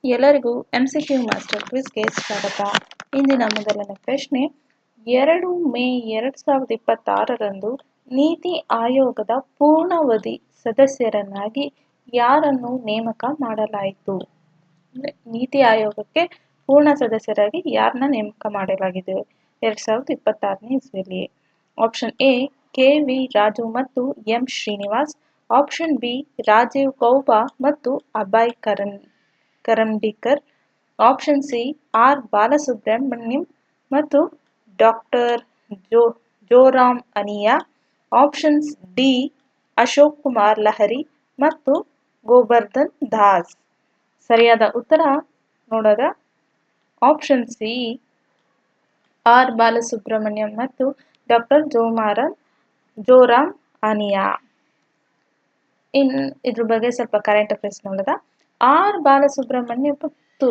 ಎಲ್ಲರಿಗೂ MCQ master ಕ್ವಿಜ್ಗೆ ಸ್ವಾಗತ. ಇಂದಿನ ಮೊದಲನೇ ಪ್ರಶ್ನೆ, 2 ಮೇ 2026ರಂದು ನೀತಿ ಆಯೋಗದ ಪೂರ್ಣಾವಧಿ ಸದಸ್ಯರನ್ನಾಗಿ ಯಾರನ್ನು ನೇಮಕ ಮಾಡಲಾಯಿತು? ನೀತಿ ಆಯೋಗಕ್ಕೆ ಪೂರ್ಣ ಸದಸ್ಯರಾಗಿ ಯಾರನ್ನ ನೇಮಕ ಮಾಡಲಾಗಿದೆ 2026ನೇ ಇಸ್ವಿಯಲ್ಲಿ? ಆಪ್ಷನ್ ಎ KV ರಾಜು ಮತ್ತು M Srinivas, option B Rajiv Gauba ಮತ್ತು Abhay Karandikar, option C R Balasubramaniam ಮತ್ತು doctor Zoram Aniya, options D Ashok Kumar Lahiri ಮತ್ತು ಗೋವರ್ಧನ್ ದಾಸ್. ಸರಿಯಾದ ಉತ್ತರ ನೋಡೋದ ಆಪ್ಷನ್ ಸಿ ಆರ್ ಬಾಲಸುಬ್ರಹ್ಮಣ್ಯಂ ಮತ್ತು ಡಾಕ್ಟರ್ ಜೋರಾಮ್ ಅನಿಯಾ. ಇದ್ರ ಬಗ್ಗೆ ಸ್ವಲ್ಪ ಕರೆಂಟ್ ಅಫೇರ್ಸ್ ನೋಡೋದ. ಆರ್ ಬಾಲಸುಬ್ರಹ್ಮಣ್ಯಂ ಮತ್ತು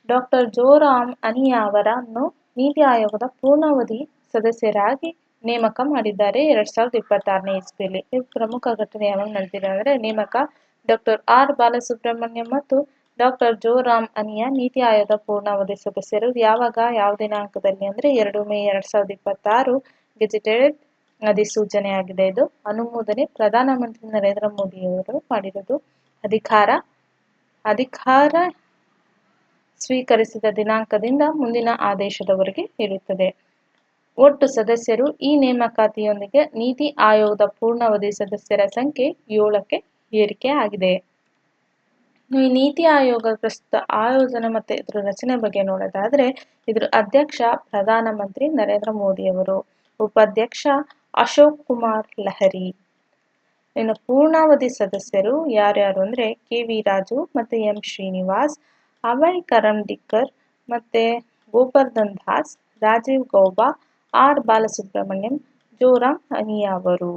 ಡಾಕ್ಟರ್ ಜೋರಾಮ್ ಅನಿಯಾ ಅವರನ್ನು ನೀತಿ ಆಯೋಗದ ಪೂರ್ಣಾವಧಿ ಸದಸ್ಯರಾಗಿ ನೇಮಕ ಮಾಡಿದ್ದಾರೆ 2026ನೇ ಇಸ್ವಿಯಲ್ಲಿ. ಈ ಪ್ರಮುಖ ಘಟನೆ ಯಾವಾಗ ನಡೆದಿದೆ ಅಂದರೆ, ನೇಮಕ ಡಾಕ್ಟರ್ ಆರ್ ಬಾಲಸುಬ್ರಹ್ಮಣ್ಯಂ ಮತ್ತು ಡಾಕ್ಟರ್ ಜೋರಾಮ್ ಅನಿಯಾ ನೀತಿ ಆಯೋಗದ ಪೂರ್ಣಾವಧಿ ಸದಸ್ಯರು ಯಾವಾಗ, ಯಾವ ದಿನಾಂಕದಲ್ಲಿ ಅಂದರೆ 2 ಮೇ 2026 ಗೆಜೆಟೆಡ್ ಅಧಿಸೂಚನೆಯಾಗಿದೆ. ಇದು ಅನುಮೋದನೆ ಪ್ರಧಾನಮಂತ್ರಿ ನರೇಂದ್ರ ಮೋದಿಯವರು ಮಾಡಿರೋದು. ಅಧಿಕಾರ ಸ್ವೀಕರಿಸಿದ ದಿನಾಂಕದಿಂದ ಮುಂದಿನ ಆದೇಶದವರೆಗೆ ಇರುತ್ತದೆ. ಒಟ್ಟು ಸದಸ್ಯರು ಈ ನೇಮಕಾತಿಯೊಂದಿಗೆ ನೀತಿ ಆಯೋಗದ ಪೂರ್ಣಾವಧಿ ಸದಸ್ಯರ ಸಂಖ್ಯೆ 7ಕ್ಕೆ ಏರಿಕೆ ಆಗಿದೆ. ಈ ನೀತಿ ಆಯೋಗ ಪ್ರಸ್ತುತ ಆಯೋಜನೆ ಮತ್ತು ಇದರ ರಚನೆ ಬಗ್ಗೆ ನೋಡೋದಾದ್ರೆ, ಇದರ ಅಧ್ಯಕ್ಷ ಪ್ರಧಾನಮಂತ್ರಿ ನರೇಂದ್ರ ಮೋದಿಯವರು, ಉಪಾಧ್ಯಕ್ಷ ಅಶೋಕ್ ಕುಮಾರ್ ಲಹರಿ. ಇನ್ನು ಪೂರ್ಣಾವಧಿ ಸದಸ್ಯರು ಯಾರ್ಯಾರು ಅಂದ್ರೆ KV ರಾಜು ಮತ್ತು M ಶ್ರೀನಿವಾಸ್, ಅಭಯ್ ಕರಂಡಿಕರ್ ಮತ್ತೆ ಗೋವರ್ಧನ್ ದಾಸ್, ರಾಜೀವ್ ಗೌಬಾ, ಆರ್ ಬಾಲಸುಬ್ರಹ್ಮಣ್ಯಂ, ಜೋರಾಮ್ ಅನಿಯಾ ಅವರು.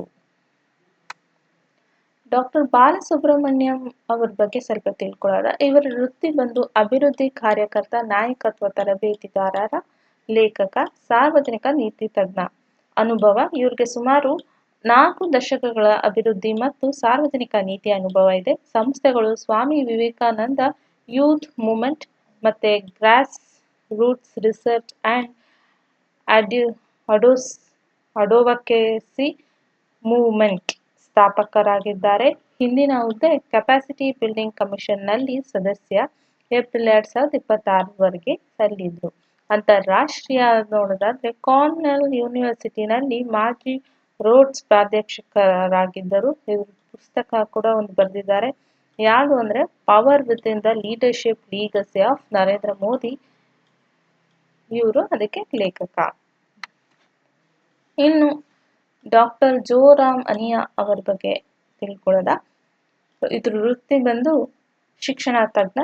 ಡಾಕ್ಟರ್ ಬಾಲಸುಬ್ರಹ್ಮಣ್ಯಂ ಅವ್ರ ಬಗ್ಗೆ ಸ್ವಲ್ಪ ತಿಳ್ಕೊಳ್ಳೋದ. ಇವರ ವೃತ್ತಿ ಬಂದು ಅಭಿವೃದ್ಧಿ ಕಾರ್ಯಕರ್ತ, ನಾಯಕತ್ವ ತರಬೇತಿದಾರರ, ಲೇಖಕ, ಸಾರ್ವಜನಿಕ ನೀತಿ ತಜ್ಞ. ಅನುಭವ, ಇವ್ರಿಗೆ ಸುಮಾರು 4 ದಶಕಗಳ ಅಭಿವೃದ್ಧಿ ಮತ್ತು ಸಾರ್ವಜನಿಕ ನೀತಿ ಅನುಭವ ಇದೆ. ಸಂಸ್ಥೆಗಳು ಸ್ವಾಮಿ ವಿವೇಕಾನಂದ ಯೂತ್ ಮೂವ್ಮೆಂಟ್ ಮತ್ತೆ grass roots research and advocacy movement ಸ್ಥಾಪಕರಾಗಿದ್ದಾರೆ. ಹಿಂದಿನ ಹುದ್ದೆ ಕೆಪಾಸಿಟಿ ಬಿಲ್ಡಿಂಗ್ ಕಮಿಷನ್ ನಲ್ಲಿ ಸದಸ್ಯ, ಏಪ್ರಿಲ್ 2026ವರೆಗೆ ಸಲ್ಲಿದ್ರು. ಅಂತಾರಾಷ್ಟ್ರೀಯ ನೋಡೋದಾದ್ರೆ, ಕಾರ್ನೆಲ್ ಯೂನಿವರ್ಸಿಟಿನಲ್ಲಿ ಮಾಜಿ ರೋಡ್ಸ್ ಪ್ರಾಧ್ಯಾಪಕರಾಗಿದ್ದರು. ಇವರು ಪುಸ್ತಕ ಕೂಡ ಒಂದು ಬರೆದಿದ್ದಾರೆ. ಯಾವುದು ಅಂದ್ರೆ power within the leadership legacy of Narendra Modi. ಇವರು ಅದಕ್ಕೆ ಲೇಖಕ. ಇನ್ನು ಡಾಕ್ಟರ್ ಜೋರಾಮ್ ಅನಿಯಾ ಅವರ ಬಗ್ಗೆ ತಿಳ್ಕೊಳ್ಳೋದ. ಇದ್ರ ವೃತ್ತಿ ಬಂದು ಶಿಕ್ಷಣ ತಜ್ಞ,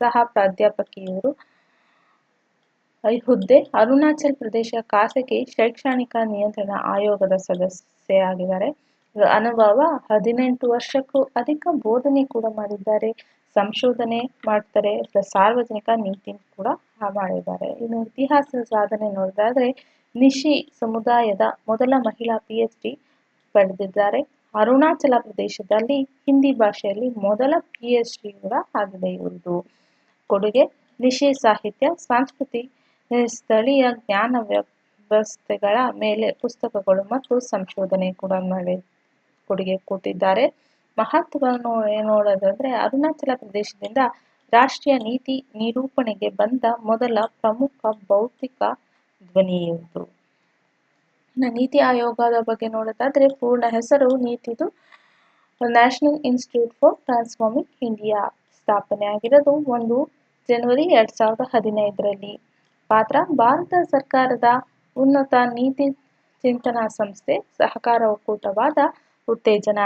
ಸಹ ಪ್ರಾಧ್ಯಾಪಕಿಯವರು. ಈ ಹುದ್ದೆ ಅರುಣಾಚಲ್ ಪ್ರದೇಶ ಖಾಸಗಿ ಶೈಕ್ಷಣಿಕ ನಿಯಂತ್ರಣ ಆಯೋಗದ ಸದಸ್ಯೆಯಾಗಿದ್ದಾರೆ. ಅನುಭವ 18 ವರ್ಷಕ್ಕೂ ಅಧಿಕ ಬೋಧನೆ ಕೂಡ ಮಾಡಿದ್ದಾರೆ, ಸಂಶೋಧನೆ ಮಾಡ್ತಾರೆ, ಸಾರ್ವಜನಿಕ ನೀತಿ ಕೂಡ ಮಾಡಿದ್ದಾರೆ. ಇನ್ನು ಇತಿಹಾಸದ ಸಾಧನೆ ನೋಡೋದಾದ್ರೆ, ನಿಶಿ ಸಮುದಾಯದ ಮೊದಲ ಮಹಿಳಾ PhD ಪಡೆದಿದ್ದಾರೆ. ಅರುಣಾಚಲ ಪ್ರದೇಶದಲ್ಲಿ ಹಿಂದಿ ಭಾಷೆಯಲ್ಲಿ ಮೊದಲ PhD ಕೂಡ ಆಗಿದೆ ಇವ್ರದ್ದು. ಕೊಡುಗೆ, ನಿಶಿ ಸಾಹಿತ್ಯ, ಸಂಸ್ಕೃತಿ, ಸ್ಥಳೀಯ ಜ್ಞಾನ ವ್ಯವಸ್ಥೆಗಳ ಮೇಲೆ ಪುಸ್ತಕಗಳು ಮತ್ತು ಸಂಶೋಧನೆ ಕೂಡ ಕೊಡುಗೆ ಕೊಟ್ಟಿದ್ದಾರೆ. ಮಹತ್ವವನ್ನು ನೋಡೋದಾದ್ರೆ, ಅರುಣಾಚಲ ಪ್ರದೇಶದಿಂದ ರಾಷ್ಟ್ರೀಯ ನೀತಿ ನಿರೂಪಣೆಗೆ ಬಂದ ಮೊದಲ ಪ್ರಮುಖ ಬೌದ್ಧಿಕ ಧ್ವನಿಯಿದು. ನೀತಿ ಆಯೋಗದ ಬಗ್ಗೆ ನೋಡೋದಾದ್ರೆ, ಪೂರ್ಣ ಹೆಸರು ನೀತಿದು national institute for transforming India. ಸ್ಥಾಪನೆ ಆಗಿರೋದು 1 ಜನವರಿ 2015ರಲ್ಲಿ. ಪಾತ್ರ, ಭಾರತ ಸರ್ಕಾರದ ಉನ್ನತ ನೀತಿ ಚಿಂತನಾ ಸಂಸ್ಥೆ, ಸಹಕಾರ ಒಕ್ಕೂಟವಾದ ಉತ್ತೇಜನ.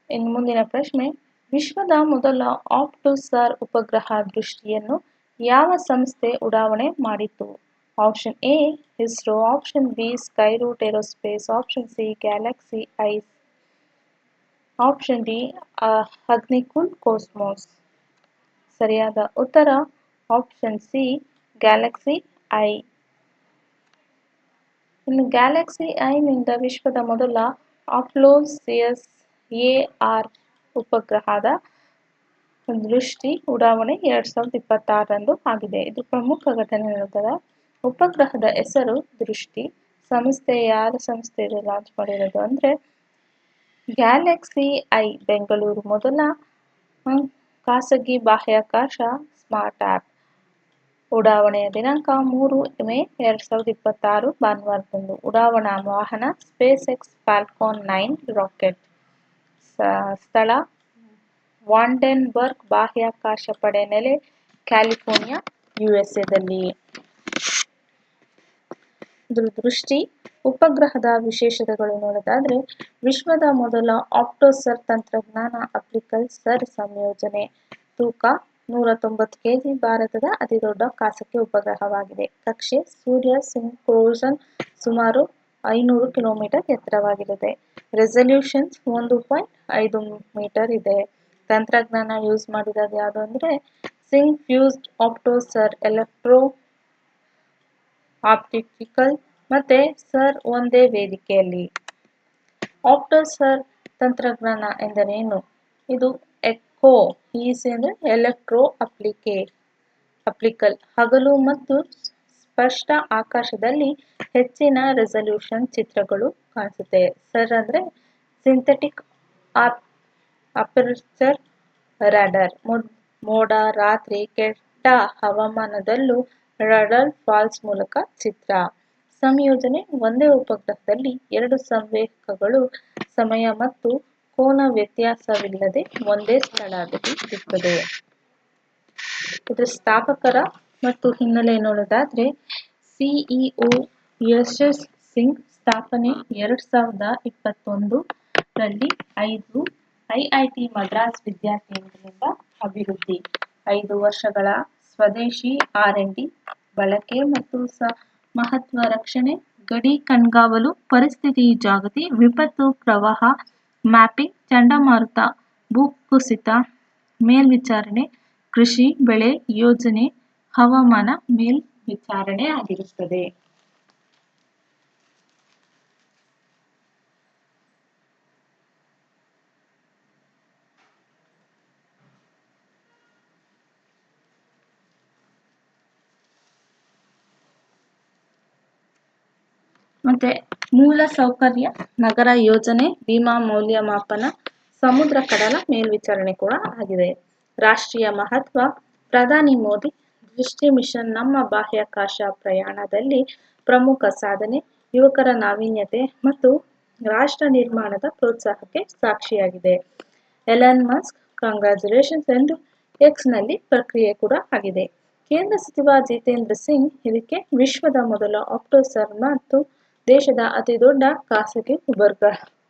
ಇನ್ನು ಮುಂದಿನ ಪ್ರಶ್ನೆ, ವಿಶ್ವದ ಮೊದಲ ಆಪ್ಟೋಸಾರ್ ಉಪಗ್ರಹ ದೃಷ್ಟಿಯನ್ನು ಯಾವ ಸಂಸ್ಥೆ ಉಡಾವಣೆ ಮಾಡಿತು? Option A ISRO, option B Skyroot aerospace, option C Galaxy ice, option D Agnikul cosmos. ಸರಿಯಾದ ಉತ್ತರ ಆಪ್ಷನ್ ಸಿ ಗ್ಯಾಲಕ್ಸಿ ಐ. ಇನ್ನು ಗ್ಯಾಲಕ್ಸಿ ಐನಿಂದ ವಿಶ್ವದ ಮೊದಲ ಅಪೋಲೋ CSAR ಉಪಗ್ರಹದ ದೃಷ್ಟಿ ಉಡಾವಣೆ 2026ರಂದು ಆಗಿದೆ. ಇದು ಪ್ರಮುಖ ಘಟನೆ ಇರುತ್ತದೆ. ಉಪಗ್ರಹದ ಹೆಸರು ದೃಷ್ಟಿ. ಯಾರ ಸಂಸ್ಥೆ ಇದು ಲಾಂಚ್ ಮಾಡಿರೋದು ಅಂದರೆ ಗ್ಯಾಲಕ್ಸಿ ಐ ಬೆಂಗಳೂರು ಮೊದಲ ಖಾಸಗಿ ಬಾಹ್ಯಾಕಾಶ ಸ್ಮಾರ್ಟ್ ಆ್ಯಪ್. ಉಡಾವಣೆಯ ದಿನಾಂಕ 3 ಮೇ 2026 ಭಾನುವಾರದಂದು. ಉಡಾವಣಾ ವಾಹನ ಸ್ಪೇಸ್ ಎಕ್ಸ್ ಫಾಲ್ಕಾನ್ 9 ರಾಕೆಟ್. ಸ್ಥಳ ವಾಂಡೆನ್ಬರ್ಗ್ ಬಾಹ್ಯಾಕಾಶ ಪಡೆ ನೆಲೆ ಕ್ಯಾಲಿಫೋರ್ನಿಯಾ, ಯುಎಸ್ಎದಲ್ಲಿ. ದೃಷ್ಟಿ ಉಪಗ್ರಹದ ವಿಶೇಷತೆಗಳು ನೋಡೋದಾದ್ರೆ ವಿಶ್ವದ ಮೊದಲ ಆಪ್ಟೋಸರ್ ತಂತ್ರಜ್ಞಾನ ಅಪ್ಲಿಕಲ್ ಸರ್ ಸಂಯೋಜನೆ. ತೂಕ 190 ಕೆಜಿ. ಭಾರತದ ಅತಿದೊಡ್ಡ ಖಾಸಗಿ ಉಪಗ್ರಹವಾಗಿದೆ. ಕಕ್ಷೆ ಸೂರ್ಯ ಸಿಂಕ್ರೋಸನ್ ಸುಮಾರು 500 ಕಿಲೋಮೀಟರ್ ಎತ್ತರವಾಗಿರುತ್ತೆ. ರೆಸಲ್ಯೂಷನ್ 1.5 ಮೀಟರ್ ಇದೆ. ತಂತ್ರಜ್ಞಾನ ಯೂಸ್ ಮಾಡಿರೋದು ಯಾವುದು ಅಂದರೆ ಸಿಂಕ್ ಫ್ಯೂಸ್ಡ್ ಆಪ್ಟೋಸರ್ ಎಲೆಕ್ಟ್ರೋ ಆಪ್ಟಿಕಲ್ ಮತ್ತೆ ಸರ್ ಒಂದೇ ವೇದಿಕೆಯಲ್ಲಿ. ಆಪ್ಟೋಸರ್ ತಂತ್ರಜ್ಞಾನ ಎಂದರೇನು? ಇದು ಎಕೋ ಈಸಿ ಅಂದರೆ ಎಲೆಕ್ಟ್ರೋ ಅಪ್ಲಿಕಲ್ ಹಗಲು ಮತ್ತು ಸ್ಪಷ್ಟ ಆಕಾಶದಲ್ಲಿ ಹೆಚ್ಚಿನ ರೆಸಲ್ಯೂಷನ್ ಚಿತ್ರಗಳು ಕಾಣಿಸುತ್ತೆ. ಸರ್ ಅಂದರೆ ಸಿಂಥೆಟಿಕ್ ಅಪರ್ಚರ್ ರಾಡರ್. ಮೋಡ, ರಾತ್ರಿ, ಕೆಟ್ಟ ಹವಾಮಾನದಲ್ಲೂ ರಾಡರ್ ಫಾಲ್ಸ್ ಮೂಲಕ ಚಿತ್ರ. ಸಂಯೋಜನೆ ಒಂದೇ ಉಪಗ್ರಹದಲ್ಲಿ 2 ಸಂವೇದಕಗಳು ಸಮಯ ಮತ್ತು ಕೋನ ವ್ಯತ್ಯಾಸವಿಲ್ಲದೆ ಒಂದೇ ಸ್ಥಳದಲ್ಲಿ ಇರುತ್ತದೆ. ಇದರ ಸ್ಥಾಪಕರ ಮತ್ತು ಹಿನ್ನೆಲೆ ನೋಡೋದಾದ್ರೆ ಸಿಇಒ ಯಶಸ್ ಸಿಂಗ್. ಸ್ಥಾಪನೆ 2021ರಲ್ಲಿ 5 ಐಐಟಿ ಮದ್ರಾಸ್ ವಿದ್ಯಾರ್ಥಿಗಳಿಂದ ಅಭಿವೃದ್ಧಿ. 5 ವರ್ಷಗಳ ಸ್ವದೇಶಿ R&D ಬಳಕೆ ಮತ್ತು ಮಹತ್ವ ರಕ್ಷಣೆ, ಗಡಿ ಕಣ್ಗಾವಲು, ಪರಿಸ್ಥಿತಿ ಜಾಗೃತಿ, ವಿಪತ್ತು, ಪ್ರವಾಹ ಮ್ಯಾಪಿಂಗ್, ಚಂಡಮಾರುತ, ಭೂಕುಸಿತ ಮೇಲ್ವಿಚಾರಣೆ, ಕೃಷಿ ಬೆಳೆ ಯೋಜನೆ, ಹವಾಮಾನ ಮೇಲ್ವಿಚಾರಣೆ ಆಗಿರುತ್ತದೆ. ಮತ್ತೆ ಮೂಲ ಸೌಕರ್ಯ, ನಗರ ಯೋಜನೆ, ವಿಮಾ ಮೌಲ್ಯಮಾಪನ, ಸಮುದ್ರ ಕಡಲ ಮೇಲ್ವಿಚಾರಣೆ ಕೂಡ ಆಗಿದೆ. ರಾಷ್ಟ್ರೀಯ ಮಹತ್ವ, ಪ್ರಧಾನಿ ಮೋದಿ ದೃಷ್ಟಿ ಮಿಷನ್ ನಮ್ಮ ಬಾಹ್ಯಾಕಾಶ ಪ್ರಯಾಣದಲ್ಲಿ ಪ್ರಮುಖ ಸಾಧನೆ, ಯುವಕರ ನಾವೀನ್ಯತೆ ಮತ್ತು ರಾಷ್ಟ್ರ ನಿರ್ಮಾಣದ ಪ್ರೋತ್ಸಾಹಕ್ಕೆ ಸಾಕ್ಷಿಯಾಗಿದೆ. ಎಲನ್ ಮಸ್ಕ್ ಕಂಗ್ರಾಚ್ಯುಲೇಷನ್ಸ್ ಎಂದು ಎಕ್ಸ್ನಲ್ಲಿ ಪ್ರಕ್ರಿಯೆ ಕೂಡ ಆಗಿದೆ. ಕೇಂದ್ರ ಸಚಿವ ಜಿತೇಂದ್ರ ಸಿಂಗ್ ಇದಕ್ಕೆ ವಿಶ್ವದ ಮೊದಲ ಆಪ್ಟೋಸರ್ ಮತ್ತು ದೇಶದ ಅತಿದೊಡ್ಡ ಖಾಸಗಿ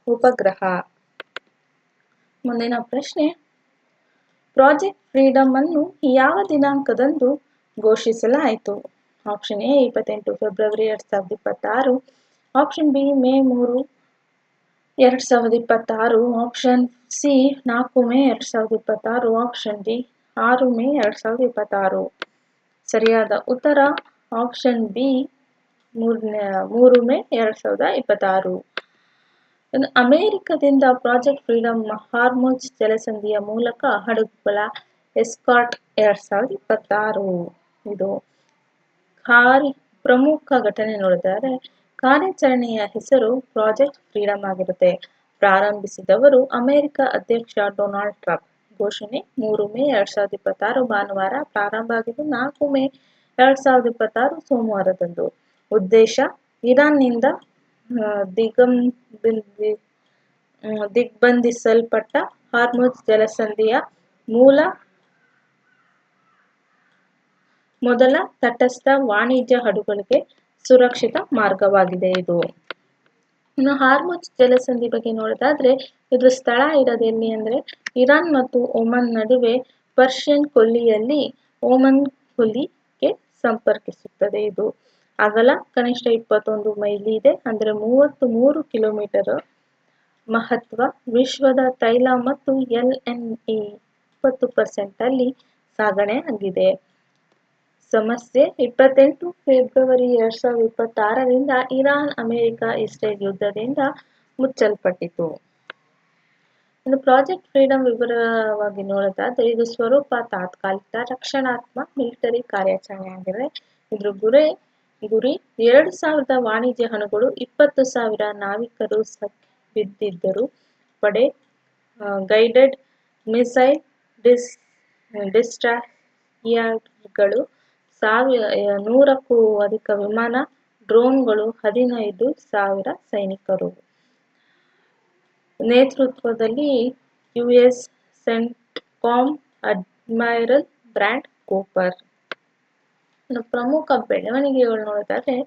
ಉಪಗ್ರಹ. ಮುಂದಿನ ಪ್ರಶ್ನೆ, ಪ್ರಾಜೆಕ್ಟ್ ಫ್ರೀಡಮ್ ಅನ್ನು ಯಾವ ದಿನಾಂಕದಂದು ಘೋಷಿಸಲಾಯಿತು? Option A 28 February 2026, option B May 3, 2026, option C 4 May 2026, option D 6 May 2026. ಸರಿಯಾದ ಉತ್ತರ ಆಪ್ಷನ್ ಬಿ 3 ಮೇ 2026. ಅಮೆರಿಕದಿಂದ ಪ್ರಾಜೆಕ್ಟ್ ಫ್ರೀಡಮ್ ಹಾರ್ಮುಜ್ ಜಲಸಂಧಿಯ ಮೂಲಕ ಹಡಗುಗಳ ಎಸ್ಕಾರ್ಟ್ 2026. ಇದು ಪ್ರಮುಖ ಘಟನೆ ನೋಡಿದರೆ ಕಾರ್ಯಾಚರಣೆಯ ಹೆಸರು ಪ್ರಾಜೆಕ್ಟ್ ಫ್ರೀಡಮ್ ಆಗಿರುತ್ತೆ. ಪ್ರಾರಂಭಿಸಿದವರು ಅಮೆರಿಕ ಅಧ್ಯಕ್ಷ ಡೊನಾಲ್ಡ್ ಟ್ರಂಪ್. ಘೋಷಣೆ 3 ಮೇ 2026 ಭಾನುವಾರ, ಪ್ರಾರಂಭ ಆಗಿದ್ದು 4 ಮೇ 2026 ಸೋಮವಾರದಂದು. ಉದ್ದೇಶ ಇರಾನ್ನಿಂದ ದಿಗ್ಬಂಧಿಸಲ್ಪಟ್ಟ ಹಾರ್ಮುಜ್ ಜಲಸಂಧಿಯ ಮೊದಲ ತಟಸ್ಥ ವಾಣಿಜ್ಯ ಹಡಗುಗಳಿಗೆ ಸುರಕ್ಷಿತ ಮಾರ್ಗವಾಗಿದೆ ಇದು. ಇನ್ನು ಹಾರ್ಮುಜ್ ಜಲಸಂಧಿ ಬಗ್ಗೆ ನೋಡೋದಾದ್ರೆ ಇದು ಸ್ಥಳ ಇರೋದು ಎಲ್ಲಿ ಅಂದರೆ ಇರಾನ್ ಮತ್ತು ಒಮನ್ ನಡುವೆ ಪರ್ಷಿಯನ್ ಕೊಲ್ಲಿಯಲ್ಲಿ ಒಮನ್ ಕೊಲ್ಲಿಗೆ ಸಂಪರ್ಕಿಸುತ್ತದೆ. ಇದು ಅಗಲ ಕನಿಷ್ಠ 21 ಮೈಲಿ ಇದೆ, ಅಂದರೆ 33 ಕಿಲೋಮೀಟರ್. ಮಹತ್ವ, ವಿಶ್ವದ ತೈಲ ಮತ್ತು LNG 20% ಅಲ್ಲಿ ಸಾಗಣೆ ಆಗಿದೆ. ಸಮಸ್ಯೆ, 28 ಫೆಬ್ರವರಿ 2026ರಿಂದ ಇರಾನ್ ಅಮೆರಿಕ ಇಸ್ರೇಲ್ ಯುದ್ಧದಿಂದ ಮುಚ್ಚಲ್ಪಟ್ಟಿತು. ಇನ್ನು ಪ್ರಾಜೆಕ್ಟ್ ಫ್ರೀಡಮ್ ವಿವರವಾಗಿ ನೋಡೋದಾದ್ರೆ ಇದು ಸ್ವರೂಪ ತಾತ್ಕಾಲಿಕ ರಕ್ಷಣಾತ್ಮಕ ಮಿಲಿಟರಿ ಕಾರ್ಯಾಚರಣೆ ಆಗಿದೆ. ಇದ್ರ ಗುರಿ 2,000 ವಾಣಿಜ್ಯ ಹಡಗುಗಳು 20,000 ನಾವಿಕರು ಬಿದ್ದಿದ್ದರು ಪಡೆ ಗೈಡೆಡ್ ಮಿಸೈಲ್ ಡಿಸ್ಟ್ರಾಯರ್ಗಳು 100ಕ್ಕೂ ಅಧಿಕ ವಿಮಾನ ಡ್ರೋನ್ಗಳು 15,000 ಸೈನಿಕರು ನೇತೃತ್ವದಲ್ಲಿ ಯುಎಸ್ ಸೆಂಟ್ಕಾಮ್ ಅಡ್ಮೈರಲ್ ಬ್ರಾಡ್ ಕೂಪರ್. ಪ್ರಮುಖ ಬೆಳವಣಿಗೆಗಳು ನೋಡೋದಾದ್ರೆ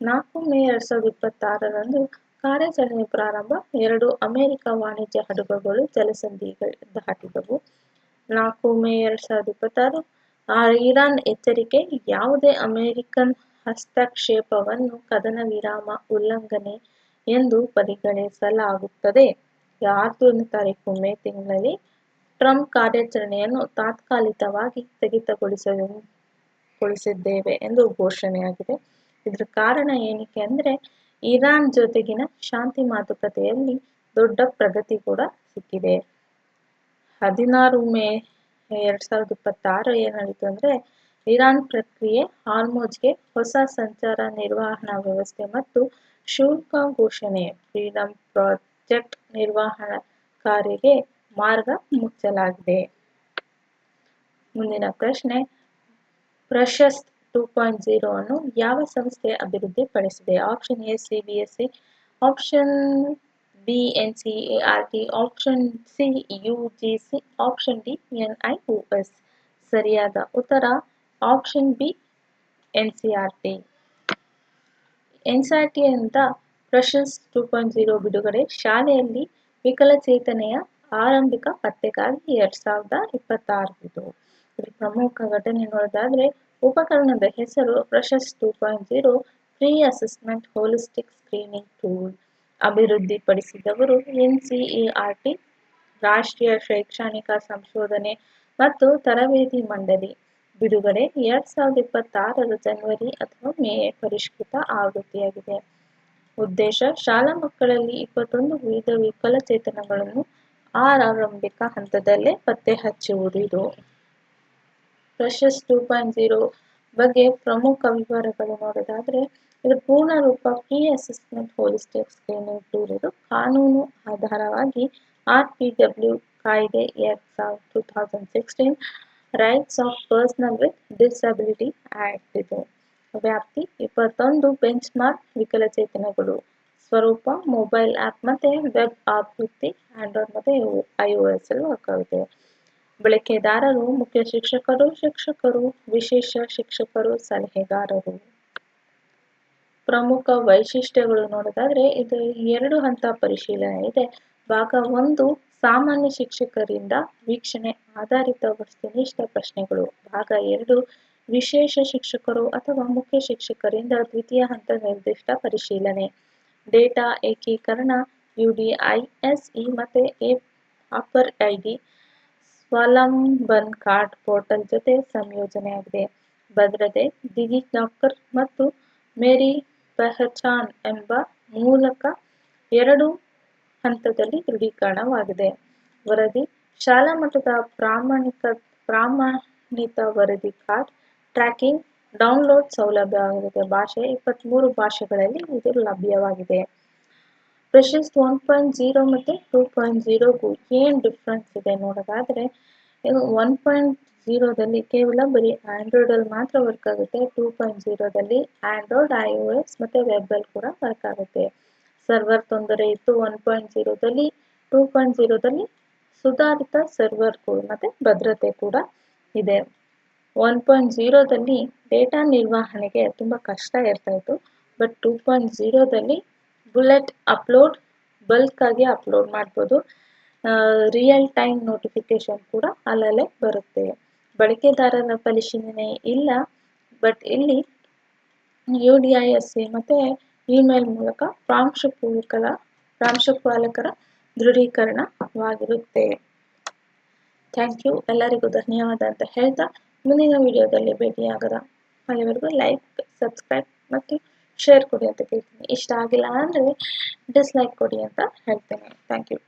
4 ಮೇ 2026ರಂದು ಕಾರ್ಯಾಚರಣೆ ಪ್ರಾರಂಭ. 2 ಅಮೆರಿಕ ವಾಣಿಜ್ಯ ಹಡಗುಗಳು ಜಲಸಂಧಿ ದಾಟಿದವು. 4 ಮೇ 2026 ಇರಾನ್ ಎಚ್ಚರಿಕೆ, ಯಾವುದೇ ಅಮೆರಿಕನ್ ಹಸ್ತಕ್ಷೇಪವನ್ನು ಕದನ ವಿರಾಮ ಉಲ್ಲಂಘನೆ ಎಂದು ಪರಿಗಣಿಸಲಾಗುತ್ತದೆ. 6ನೇ ತಾರೀಕು ಮೇ ತಿಂಗಳಲ್ಲಿ ಟ್ರಂಪ್ ಕಾರ್ಯಾಚರಣೆಯನ್ನು ತಾತ್ಕಾಲಿಕವಾಗಿ ಸ್ಥಗಿತಗೊಳಿಸಿದ್ದೇವೆ ಎಂದು ಘೋಷಣೆಯಾಗಿದೆ. ಇದರ ಕಾರಣ ಏನಕ್ಕೆ ಅಂದ್ರೆ ಇರಾನ್ ಜೊತೆಗಿನ ಶಾಂತಿ ಮಾತುಕತೆಯಲ್ಲಿ ದೊಡ್ಡ ಪ್ರಗತಿ ಕೂಡ ಸಿಕ್ಕಿದೆ. 16 ಮೇ 2026 ಏನಾಯಿತು ಅಂದ್ರೆ ಇರಾನ್ ಪ್ರಕ್ರಿಯೆ ಹಾರ್ಮುಜ್ಗೆ ಹೊಸ ಸಂಚಾರ ನಿರ್ವಹಣಾ ವ್ಯವಸ್ಥೆ ಮತ್ತು ಶುಲ್ಕ ಘೋಷಣೆ. ಫ್ರೀಡಂ ಪ್ರಾಜೆಕ್ಟ್ ನಿರ್ವಹಣಾಕಾರರಿಗೆ ಮಾರ್ಗ ಮುಚ್ಚಲಾಗಿದೆ. ಮುಂದಿನ ಪ್ರಶ್ನೆ, ಪ್ರಶಸ್ತ್ 2.0 ಅನ್ನು ಯಾವ ಸಂಸ್ಥೆ ಅಭಿವೃದ್ಧಿಪಡಿಸಿದೆ? Option A CBSE, option B NCERT, option C UGC, option D NIOS. ಸರಿಯಾದ ಉತ್ತರ ಆಪ್ಷನ್ ಬಿ ಎನ್ಸಿಇಆರ್ಟಿ. ಎನ್ಸಿಇಆರ್ಟಿಯಿಂದ ಪ್ರಶಸ್ತ್ 2.0 ಬಿಡುಗಡೆ. ಶಾಲೆಯಲ್ಲಿ ವಿಕಲಚೇತನೆಯ ಆರಂಭಿಕ ಪತ್ತೆಗಾಗಿ 2026 ಇದು. ಪ್ರಮುಖ ಘಟನೆ ನೋಡೋದಾದ್ರೆ ಉಪಕರಣದ ಹೆಸರು PRASHAST 2.0 pre assessment holistic screening tool. ಅಭಿವೃದ್ಧಿಪಡಿಸಿದವರು ಎನ್ಸಿಇಆರ್ಟಿ, ರಾಷ್ಟ್ರೀಯ ಶೈಕ್ಷಣಿಕ ಸಂಶೋಧನೆ ಮತ್ತು ತರಬೇತಿ ಮಂಡಳಿ. ಬಿಡುಗಡೆ 2026 ಜನವರಿ ಅಥವಾ ಮೇ. ಪರಿಷ್ಕೃತ ಆವೃತ್ತಿಯಾಗಿದೆ. ಉದ್ದೇಶ ಶಾಲಾ ಮಕ್ಕಳಲ್ಲಿ 21 ವಿವಿಧ ವಿಕಲಚೇತನಗಳನ್ನು ಆರಂಭಿಕ ಹಂತದಲ್ಲೇ ಪತ್ತೆ ಹಚ್ಚುವುದು ಇದು. ಪ್ರಶಸ್ತ್ 2.0 ಬಗ್ಗೆ ಪ್ರಮುಖ ವಿವರಗಳು ನೋಡೋದಾದ್ರೆ ಇದು ಪೂರ್ಣ ರೂಪ free assessment holistic screening tool. ಇದು ಕಾನೂನು ಆಧಾರವಾಗಿ ಆರ್ಪಿಡಬ್ಲ್ಯೂ ಕಾಯ್ದೆ 2016 rights of person with disability act. ಇದು ವ್ಯಾಪ್ತಿ 21 ಬೆಂಚ್ಮಾರ್ಕ್ ವಿಕಲಚೇತನಗಳು. ಸ್ವರೂಪ ಮೊಬೈಲ್ ಆಪ್ ಮತ್ತೆ ವೆಬ್ ಆವೃತ್ತಿ ಆಂಡ್ರಾಯ್ಡ್ ಮತ್ತೆ iOS ಅಲ್ಲಿ ವರ್ಕ್ ಆಗುತ್ತೆ. ಬಳಕೆದಾರರು ಮುಖ್ಯ ಶಿಕ್ಷಕರು, ವಿಶೇಷ ಶಿಕ್ಷಕರು, ಸಲಹೆಗಾರರು. ಪ್ರಮುಖ ವೈಶಿಷ್ಟ್ಯಗಳು ನೋಡೋದಾದ್ರೆ ಇದು 2 ಹಂತ ಪರಿಶೀಲನೆ ಇದೆ. ಭಾಗ 1 ಸಾಮಾನ್ಯ ಶಿಕ್ಷಕರಿಂದ ವೀಕ್ಷಣೆ ಆಧಾರಿತ ವಸ್ತುನಿಷ್ಠ ಪ್ರಶ್ನೆಗಳು. ಭಾಗ 2 ವಿಶೇಷ ಶಿಕ್ಷಕರು ಅಥವಾ ಮುಖ್ಯ ಶಿಕ್ಷಕರಿಂದ ದ್ವಿತೀಯ ಹಂತ ನಿರ್ದಿಷ್ಟ ಪರಿಶೀಲನೆ. ಡೇಟಾ ಏಕೀಕರಣ ಯುಡಿಐಎಸ್ಇ ಮತ್ತೆ ಅಪರ್ ಐಡಿ ಸ್ವಾವಲಂಬನ್ ಕಾರ್ಡ್ ಪೋರ್ಟಲ್ ಜೊತೆ ಸಂಯೋಜನೆಯಾಗಿದೆ. ಭದ್ರತೆ ಡಿಜಿಲಾಕರ್ ಮತ್ತು ಮೇರಿ ಪೆಹಚಾನ್ ಎಂಬ ಮೂಲಕ 2 ಹಂತದಲ್ಲಿ ದೃಢೀಕರಣವಾಗಿದೆ. ವರದಿ ಶಾಲಾ ಮಟ್ಟದ ಪ್ರಮಾಣಿತ ವರದಿ ಕಾರ್ಡ್ ಟ್ರ್ಯಾಕಿಂಗ್ ಡೌನ್ಲೋಡ್ ಸೌಲಭ್ಯವಾಗಿದೆ. ಭಾಷೆ 23 ಭಾಷೆಗಳಲ್ಲಿ ಇದು ಲಭ್ಯವಾಗಿದೆ. ಪ್ರಶಸ್ತ್ 1.0 ಮತ್ತು 2.0ಗೂ ಏನ್ ಡಿಫ್ರೆನ್ಸ್ ಇದೆ ನೋಡೋದಾದ್ರೆ ಇದು 1.0ದಲ್ಲಿ ಕೇವಲ ಬರೀ ಆಂಡ್ರಾಯ್ಡ್ ಅಲ್ಲಿ ಮಾತ್ರ ವರ್ಕ್ ಆಗುತ್ತೆ. 2.0ದಲ್ಲಿ ಆಂಡ್ರಾಯ್ಡ್, iOS ಮತ್ತೆ ವೆಬ್ ಅಲ್ಲಿ ಕೂಡ ವರ್ಕ್ ಆಗುತ್ತೆ. ಸರ್ವರ್ ತೊಂದರೆ ಇತ್ತು 1.0ದಲ್ಲಿ. 2.0ದಲ್ಲಿ ಸುಧಾರಿತ ಸರ್ವರ್ಗಳು ಮತ್ತೆ ಭದ್ರತೆ ಕೂಡ ಇದೆ. 1.0ದಲ್ಲಿ ಡೇಟಾ ನಿರ್ವಹಣೆಗೆ ತುಂಬಾ ಕಷ್ಟ ಇರ್ತಾ ಇತ್ತು. ಬಟ್ 2.0ದಲ್ಲಿ ಬುಲೆಟ್ ಅಪ್ಲೋಡ್ ಬಲ್ಕ್ ಆಗಿ ಅಪ್ಲೋಡ್ ಮಾಡ್ಬೋದು. ರಿಯಲ್ ಟೈಮ್ ನೋಟಿಫಿಕೇಶನ್ ಕೂಡ ಅಲ್ಲಲ್ಲೇ ಬರುತ್ತೆ. ಬಳಕೆದಾರರ ಪರಿಶೀಲನೆ ಇಲ್ಲ. ಬಟ್ ಇಲ್ಲಿ ಯುಡಿಐಎಸ್ಸಿ ಮತ್ತೆ ಇಮೇಲ್ ಮೂಲಕ ಪ್ರಾಂಶುಪಾಲಕರ ದೃಢೀಕರಣವಾಗಿರುತ್ತೆ. Thank you. ಎಲ್ಲರಿಗೂ ಧನ್ಯವಾದ ಅಂತ ಹೇಳ್ತಾ ಮುಂದಿನ ವಿಡಿಯೋದಲ್ಲಿ ಭೇಟಿಯಾಗೋಣ. ಅಲ್ಲಿವರೆಗೂ ಲೈಕ್, ಸಬ್ಸ್ಕ್ರೈಬ್ ಮತ್ತು ಶೇರ್ ಕೊಡಿ ಅಂತ ಕೇಳ್ತೀನಿ. ಇಷ್ಟ ಆಗಿಲ್ಲ ಅಂದರೆ ಡಿಸ್ಲೈಕ್ ಕೊಡಿ ಅಂತ ಹೇಳ್ತೇನೆ. Thank you.